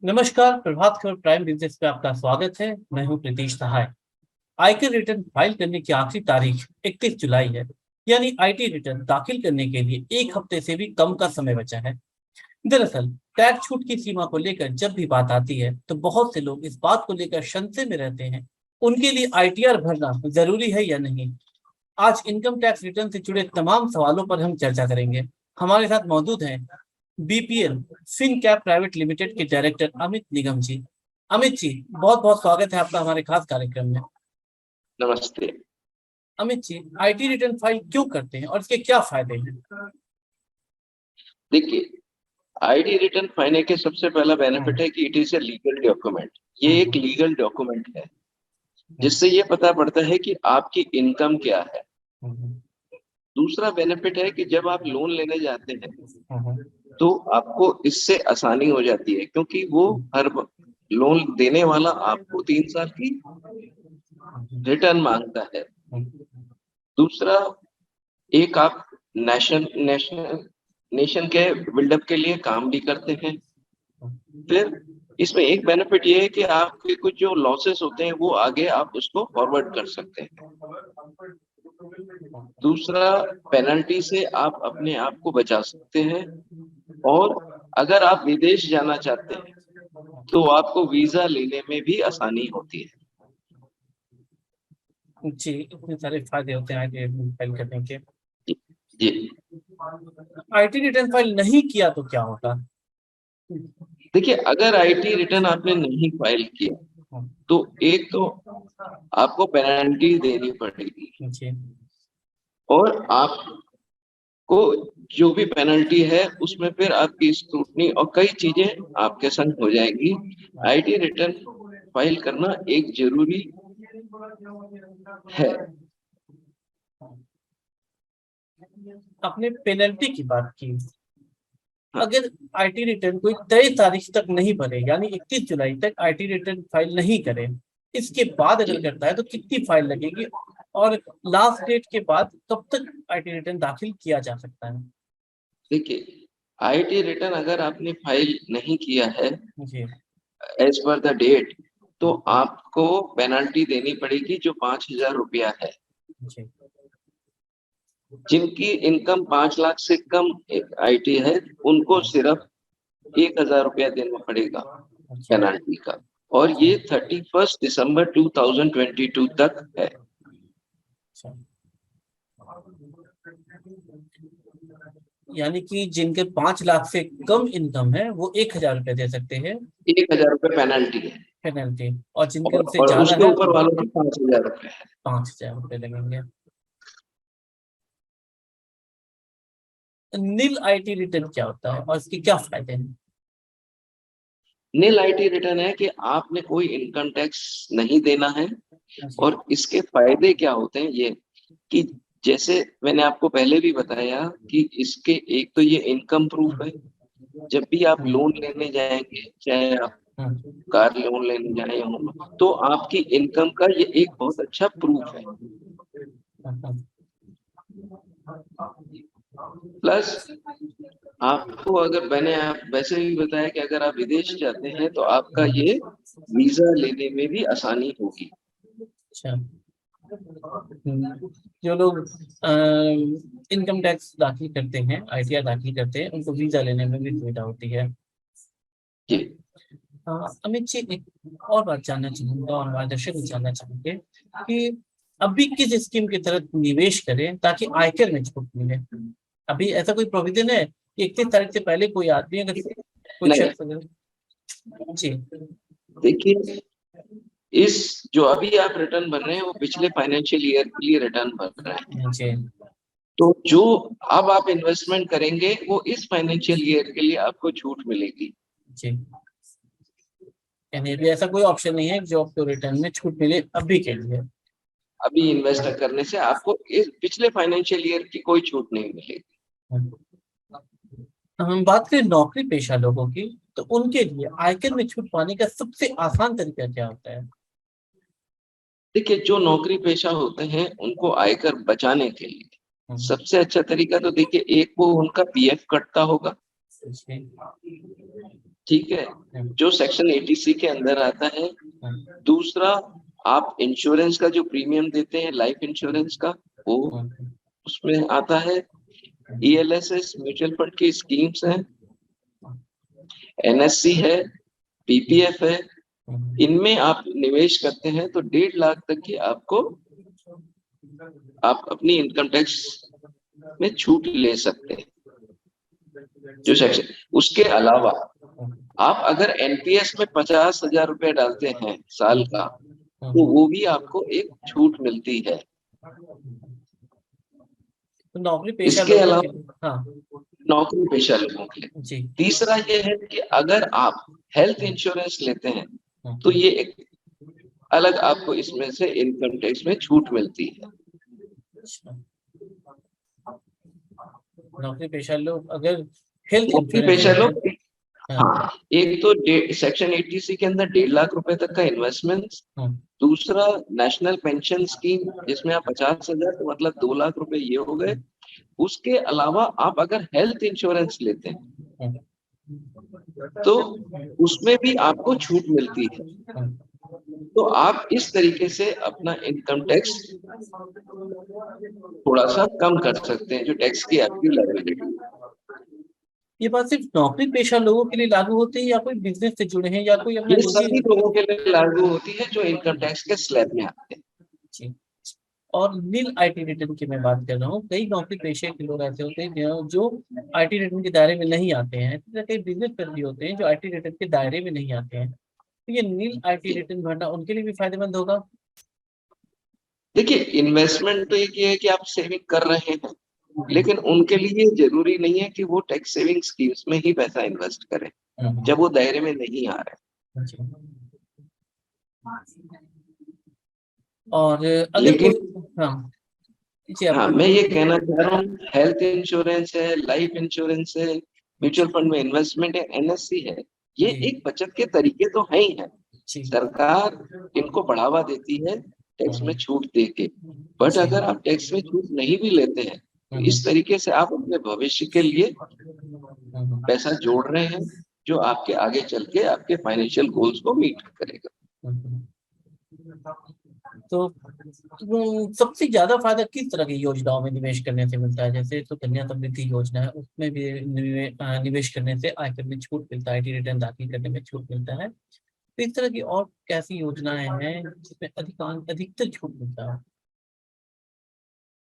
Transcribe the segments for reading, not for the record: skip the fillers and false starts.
नमस्कार, Prabhat Khabar prime business पे आपका स्वागत है। मैं हूं प्रीतीश सहाय। आयकर रिटर्न फाइल करने की आखिरी तारीख 31 जुलाई है। यानी आईटी रिटर्न दाखिल करने के लिए एक हफ्ते से भी कम का समय बचा है। दरअसल टैक्स छूट की सीमा को लेकर जब भी बात आती है तो बहुत से लोग इस बात को लेकर संशय में रहते हैं, उनके लिए आईटीआर भरना जरूरी है या नहीं। आज इनकम टैक्स रिटर्न से जुड़े तमाम सवालों पर हम चर्चा करेंगे। हमारे साथ मौजूद हैं BPL fin cap private limited के डायरेक्टर अमित निगम जी। अमित जी, बहुत बहुत स्वागत है आपका हमारे खास कार्यक्रम में। नमस्ते। Amit ji, IT return file क्यों करते हैं और इसके क्या फायदे हैं? देखिए, आईडी रिटर्न फाइल के सबसे पहला बेनिफिट है कि it is a legal document. ये एक लीगल डॉक्यूमेंट है जिससे ये पता पड़ता है कि आपकी इनकम क्या है। दूसरा बेनिफिट है कि जब आप लोन लेने जाते हैं तो आपको इससे आसानी हो जाती है, क्योंकि वो हर लोन देने वाला आपको 3 साल की रिटर्न मांगता है। दूसरा, एक आप नेशन नेशन नेशन के बिल्डअप के लिए काम भी करते हैं। फिर इसमें एक बेनिफिट ये है कि आपके कुछ जो लॉसेस होते हैं वो आगे आप उसको फॉरवर्ड कर सकते हैं। दूसरा, पेनल्टी से आप अपने आप को बचा सकते हैं। और अगर आप विदेश जाना चाहते हैं तो आपको वीजा लेने में भी आसानी होती है। जी, इतने सारे फायदे होते हैं आईटी रिटर्न फाइल करने के। जी, आईटी रिटर्न फाइल नहीं किया तो क्या होगा? देखिए, अगर आईटी रिटर्न आपने नहीं फाइल किया तो एक तो आपको पेनल्टी देनी पड़ेगी, जी, और आपको जो भी पेनल्टी है उसमें फिर आपकी स्क्रूटनी और कई चीजें आपके संग हो जाएंगी। आईटी रिटर्न फाइल करना एक जरूरी है। आपने पेनल्टी की बात की। हाँ, अगर आईटी रिटर्न कोई तय तारीख तक नहीं भरे, यानी 31 जुलाई तक आईटी रिटर्न फाइल नहीं करे, इसके बाद जी, अगर करता है तो कितनी फाइल लगेगी और लास्ट डेट के बाद कब तक आईटी रिटर्न दाखिल किया जा सकता है? देखिए, आईटी रिटर्न अगर आपने फाइल नहीं किया है जी, एज पर द डेट, तो आपको पेनल्टी देनी पड़ेगी जो 5,000 रुपया है। जी, जिनकी इनकम 5 लाख से कम आईटी है उनको सिर्फ 1,000 रुपया देना पड़ेगा अच्छा, पेनल्टी का। और ये 31 दिसंबर 2022 तक है। अच्छा। यानी कि जिनके 5 लाख से कम इनकम है वो 1,000 रुपये दे सकते हैं 1,000 रुपया पेनल्टी है, पेनल्टी, और जिनके उससे और ज्यादा उसके है ऊपर वालों की 5,000 रुपया है। 5,000 रुपये लगेंगे। नील आईटी रिटर्न क्या होता है और इसके क्या फायदे हैं? नील आईटी रिटर्न है कि आपने कोई इनकम टैक्स नहीं देना है। जी, और इसके फायदे क्या होते हैं, ये कि जैसे मैंने आपको पहले भी बताया कि इसके एक तो ये इनकम प्रूफ है। जब भी आप लोन लेने जाएंगे, चाहे आप कार लोन लेने जाए या होम लोन, तो आपकी इनकम का ये एक बहुत अच्छा प्रूफ है। प्लस आपको, अगर मैंने आप वैसे भी बताया कि अगर आप विदेश जाते हैं तो आपका ये वीजा लेने में भी आसानी होगी। अच्छा। जो लोग इनकम टैक्स दाखिल करते हैं, आईटीआर दाखिल करते हैं, उनको वीजा लेने में भी सुविधा होती है। जी, अमित जी, एक और बात जानना चाहूंगा और हमारे दर्शक भी जानना चाहेंगे कि अभी किस स्कीम के तहत निवेश करें ताकि आयकर में छूट मिले। अभी ऐसा कोई प्रोविजन है कि 31 तारीख से पहले कोई आदमी अगर कोई नहीं, शख्स अगर। जी, देखिए, इस जो अभी आप रिटर्न भर रहे हैं वो पिछले फाइनेंशियल ईयर के लिए रिटर्न भर रहे हैं। जी, तो जो अब आप इन्वेस्टमेंट करेंगे वो इस फाइनेंशियल ईयर के लिए आपको छूट मिलेगी। जी। यानी अभी ऐसा कोई ऑप्शन नहीं है जो आपको रिटर्न में छूट मिले अभी के लिए। अभी इन्वेस्ट करने से आपको इस पिछले फाइनेंशियल ईयर की कोई छूट नहीं मिलेगी। हम बात करें नौकरी पेशा लोगों की, तो उनके लिए आयकर में छूट पाने का सबसे आसान तरीका क्या होता है? देखिए, जो नौकरी पेशा होते हैं उनको आयकर बचाने के लिए सबसे अच्छा तरीका, तो देखिए, एक वो उनका पीएफ कटता होगा। जी, ठीक है, जो सेक्शन 80C के अंदर आता है। दूसरा, आप इंश्योरेंस का जो प्रीमियम देते हैं लाइफ इंश्योरेंस का, वो उसमें आता है। ELSS म्यूचुअल फंड की स्कीम्स हैं, NSC है, PPF है। इनमें आप निवेश करते हैं तो 1.5 लाख तक की आपको, आप अपनी इनकम टैक्स में छूट ले सकते हैं, जो सेक्शन। उसके अलावा आप अगर NPS में 50,000 रुपए डालते हैं साल का, तो वो भी आपको एक छूट मिलती है। तो नौकरी पेशा इसके लोगों के अलावा लिए, हाँ नौकरी पेशा लोगों के लिए जी, तीसरा ये है कि अगर आप हेल्थ इंश्योरेंस लेते हैं तो ये एक अलग आपको इसमें से इनकम टैक्स में छूट मिलती है। अच्छा। नौकरी पेशा लोग अगर हेल्थ नौकरी इंश्योरेंस पेशा लेते हैं, लोग, हाँ हाँ, एक तो सेक्शन 80C के अंदर 1.5 लाख रुपए तक का इन्वेस्टमेंट। हाँ दूसरा, नेशनल पेंशन स्कीम, जिसमें आप 50,000, तो मतलब 2 लाख रुपए ये हो गए। उसके अलावा आप अगर हेल्थ इंश्योरेंस लेते हैं हाँ, तो उसमें भी आपको छूट मिलती है। हाँ। तो आप इस तरीके से अपना इनकम टैक्स थोड़ा सा कम कर सकते हैं, जो टैक्स की आपकी लायबिलिटी। ये बात सिर्फ नौकरी पेशा लोगों के लिए लागू होती है या कोई बिजनेस से जुड़े हैं या कोई अपना ये निजी? सभी लोगों के लिए लागू होती है जो इनकम टैक्स के स्लैब में आते हैं। जी। और नील आईटी रिटर्न की मैं बात कर रहा हूँ, कई नौकरी पेशे के लोग ऐसे होते हैं जो आईटी रिटर्न के दायरे में नहीं आते हैं, इसी तरह कई बिजनेस पर भी होते हैं जो आईटी रिटर्न के दायरे में नहीं आते हैं, तो ये नील आईटी रिटर्न भरना उनके लिए भी फायदेमंद होगा। देखिए, इन्वेस्टमेंट तो एक ये है कि आप सेविंग कर रहे हैं, लेकिन उनके लिए जरूरी नहीं है कि वो टैक्स सेविंग स्कीम्स में ही पैसा इन्वेस्ट करें जब वो दायरे में नहीं आ रहे। जी। और अगर लेकिन कोई, हाँ जी आप हाँ, बोलिए। मैं ये कहना चाह रहा हूँ, हेल्थ इंश्योरेंस है, लाइफ इंश्योरेंस है, म्यूचुअल फंड में इन्वेस्टमेंट है, NSC है, ये जी एक बचत के तरीके तो है ही है। जी। सरकार इनको बढ़ावा देती है टैक्स में छूट दे के। बट जी। अगर आप टैक्स में छूट नहीं भी लेते हैं तो इस तरीके से आप अपने भविष्य के लिए पैसा जोड़ रहे हैं, जो आपके आगे चल के आपके फाइनेंशियल गोल्स को मीट करेगा। तो सबसे ज्यादा फायदा किस तरह की योजनाओं में निवेश करने से मिलता है? जैसे तो कन्या समृद्धि योजना है, उसमें भी निवेश करने से आयकर में छूट मिलता है, आईटी रिटर्न दाखिल करने में छूट मिलता है, तो इस तरह की और कैसी योजनाएं हैं जिसमें अधिकतर छूट मिलता है?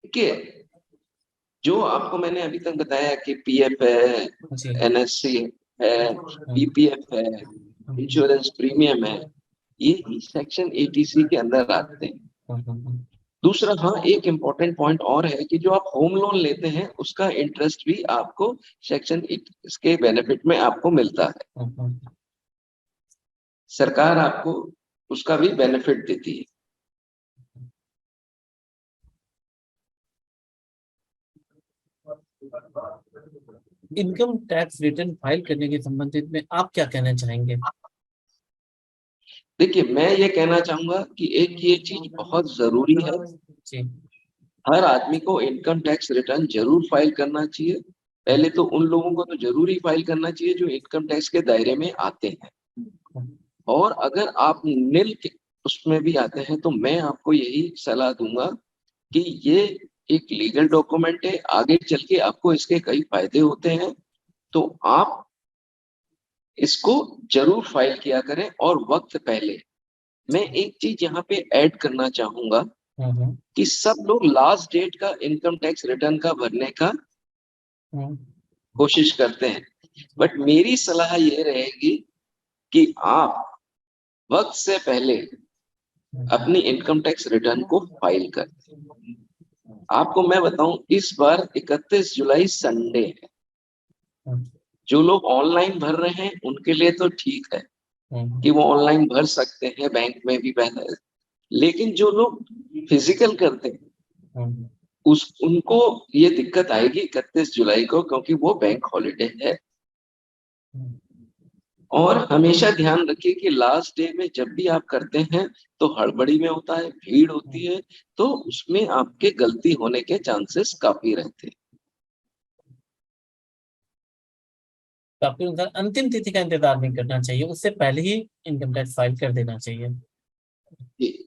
देखिए, जो आपको मैंने अभी तक बताया कि PF है, जी। NSC है, PPF है, इंश्योरेंस प्रीमियम है, ये सेक्शन 80C के अंदर आते हैं। दूसरा, हाँ, एक इम्पोर्टेंट पॉइंट और है कि जो आप होम लोन लेते हैं उसका इंटरेस्ट भी आपको सेक्शन इसके बेनिफिट में आपको मिलता है। सरकार आपको उसका भी बेनिफिट देती है। इनकम टैक्स रिटर्न फाइल करने के संबंधित में आप क्या कहना चाहेंगे? देखिए, मैं ये कहना चाहूंगा कि एक ये चीज बहुत जरूरी है, जी। हर आदमी को इनकम टैक्स रिटर्न जरूर फाइल करना चाहिए। पहले तो उन लोगों को तो जरूर ही फाइल करना चाहिए जो इनकम टैक्स के दायरे में आते हैं, और अगर आप नील के उसमें भी आते हैं तो मैं आपको यही सलाह दूंगा कि ये एक लीगल डॉक्यूमेंट है, आगे चल के आपको इसके कई फायदे होते हैं, तो आप इसको जरूर फाइल किया करें। और वक्त पहले, मैं एक चीज यहाँ पे ऐड करना चाहूंगा कि सब लोग लास्ट डेट का इनकम टैक्स रिटर्न का भरने का कोशिश करते हैं, बट मेरी सलाह ये रहेगी कि आप वक्त से पहले अपनी इनकम टैक्स रिटर्न को फाइल करें। आपको मैं बताऊं, इस बार 31 जुलाई संडे है। जो लोग ऑनलाइन भर रहे हैं उनके लिए तो ठीक है कि वो ऑनलाइन भर सकते हैं, बैंक में भी पैसा है। लेकिन जो लोग फिजिकल करते हैं उस उनको ये दिक्कत आएगी 31 जुलाई को, क्योंकि वो बैंक हॉलिडे है। और हमेशा ध्यान रखिए कि लास्ट डे में जब भी आप करते हैं तो हड़बड़ी में होता है, भीड़ होती है, तो उसमें आपके गलती होने के चांसेस काफी रहते हैं। तो आपके अनुसार अंतिम तिथि का इंतजार नहीं करना चाहिए, उससे पहले ही इनकम टैक्स फाइल कर देना चाहिए। जी।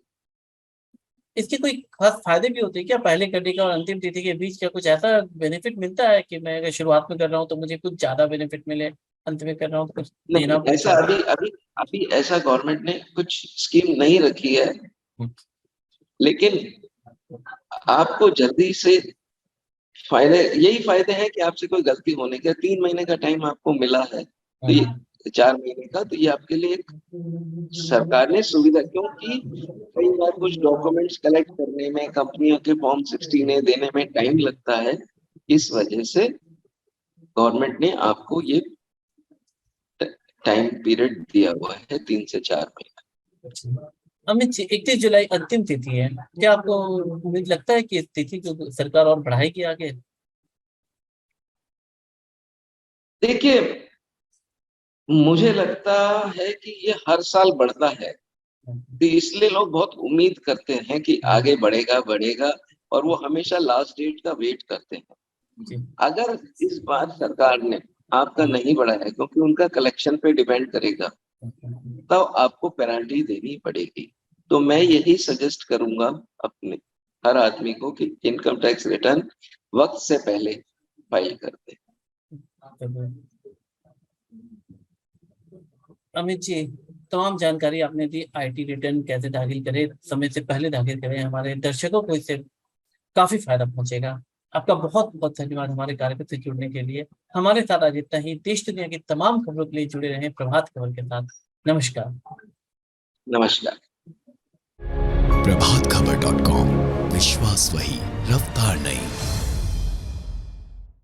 इसके कोई खास फायदे भी होते हैं क्या, पहले करने का और अंतिम तिथि के बीच क्या कुछ ऐसा बेनिफिट मिलता है कि मैं अगर शुरुआत में कर रहा हूँ तो मुझे कुछ ज्यादा बेनिफिट मिले, अंत में कर रहा हूँ तो कुछ नहीं, देना पड़े ऐसा ज्यादा? अभी अभी अभी ऐसा गवर्नमेंट ने कुछ स्कीम नहीं रखी है, लेकिन आपको जल्दी से फायदे, यही फायदे हैं कि आपसे कोई गलती होने के 3 महीने का टाइम आपको मिला है, तो ये 4 महीने का, तो ये आपके लिए एक सरकार ने सुविधा, क्योंकि कई बार कुछ डॉक्यूमेंट्स कलेक्ट करने में, कंपनियों के फॉर्म 16 देने में टाइम लगता है, इस वजह से गवर्नमेंट ने आपको ये टाइम पीरियड दिया हुआ है 3 से 4 महीना। अमित जी, 31 जुलाई अंतिम तिथि है, क्या आपको उम्मीद लगता है कि इस तिथि को सरकार और बढ़ाएगी आगे? देखिए, मुझे लगता है कि ये हर साल बढ़ता है, तो इसलिए लोग बहुत उम्मीद करते हैं कि आगे बढ़ेगा बढ़ेगा, और वो हमेशा लास्ट डेट का वेट करते हैं। जी। अगर इस बार सरकार ने आपका नहीं बढ़ाया, क्योंकि उनका कलेक्शन पे डिपेंड करेगा, तो आपको पेनल्टी देनी पड़ेगी। तो मैं यही सजेस्ट करूंगा अपने हर आदमी को कि इनकम टैक्स रिटर्न वक्त से पहले फाइल कर दे। अमित जी, तमाम जानकारी आपने दी, आईटी रिटर्न कैसे दाखिल करें, समय से पहले दाखिल करें, हमारे दर्शकों को इससे काफी फायदा पहुंचेगा। आपका बहुत बहुत धन्यवाद हमारे कार्यक्रम से जुड़ने के लिए। हमारे साथ आज इतना ही। देश दुनिया की तमाम खबरों के लिए जुड़े रहें प्रभात खबर के साथ। नमस्कार। नमस्कार। प्रभातखबर.com, विश्वास वही, रफ्तार नहीं।